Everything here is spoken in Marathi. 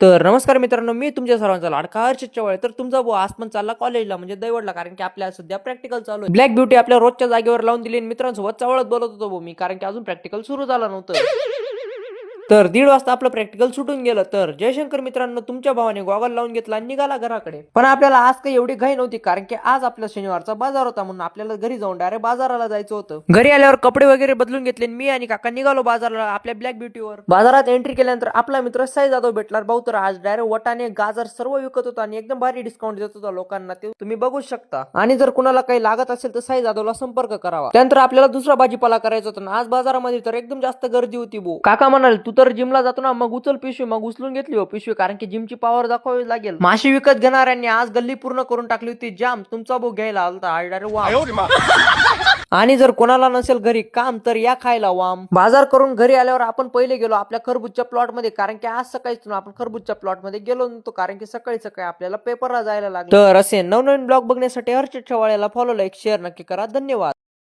तर नमस्कार मित्रांनो, मी तुमच्या सर्वांचा लाडका हर्षद चव्हाण. तर तुमचा भाऊ आज पण चालला कॉलेजला म्हणजे दैवडला, कारण की आपल्या सध्या प्रॅक्टिकल चालू आहे. ब्लॅक ब्युटी आपल्या रोजच्या जागेवर लावून दिली आणि मित्रांसोबत चावळत बोलत होतो भाऊ मी, कारण की अजून प्रॅक्टिकल सुरू झालं नव्हतं. तर 1:30 वाजता आपलं प्रॅक्टिकल सुटून गेलं. तर जयशंकर मित्रांनो, तुमच्या भावाने गॉगल लावून घेतला आणि निघाला घराकडे. पण आपल्याला आज काही एवढी घाई नव्हती, कारण की आज आपला शनिवारचा बाजार होता, म्हणून आपल्याला घरी जाऊन डायरेक्ट बाजाराला जायचं होतं. घरी आल्यावर कपडे वगैरे बदलून घेतले आणि मी आणि काका निघालो बाजाराला आपल्या ब्लॅक ब्युटीवर. बाजारात एंट्री केल्यानंतर आपला मित्र साई जाधव भेटला. भाऊ तर आज डायरेक्ट वटाणे गाजर सर्व विकत होता आणि एकदम भारी डिस्काउंट देत होता लोकांना, ते तुम्ही बघू शकता. आणि जर कुणाला काही लागत असेल तर साई जाधवला संपर्क करावा. त्यानंतर आपल्याला दुसरा भाजीपाला करायचा होता. आज बाजारामध्ये तर एकदम जास्त गर्दी होती भाऊ. काका म्हणाले, तू तर जिमला जातो ना, मग उचल पिशवी. मग उचलून घेतली हो पिशवी, कारण की जिमची पॉवर दाखवावी लागेल. माशी विकत घेणाऱ्यांनी आज गल्ली पूर्ण करून टाकली होती जाम. तुमचा भाऊ घ्यायला आलता डायरेक्ट वाम. आणि जर कोणाला नसेल घरी काम तर या खायला वाम. बाजार करून घरी आल्यावर आपण पहिले गेलो आपल्या खरबूजच्या प्लॉट मध्ये, कारण की आज सकाळीच आपण खरबूजच्या प्लॉट मध्ये गेलो नव्हतो, कारण की सकाळी सकाळी आपल्याला पेपरला जायला लागलं. तर असे नवनवीन ब्लॉग बघण्यासाठी हर्षद चव्हाण याला फॉलो, लाईक, शेअर नक्की करा. धन्यवाद.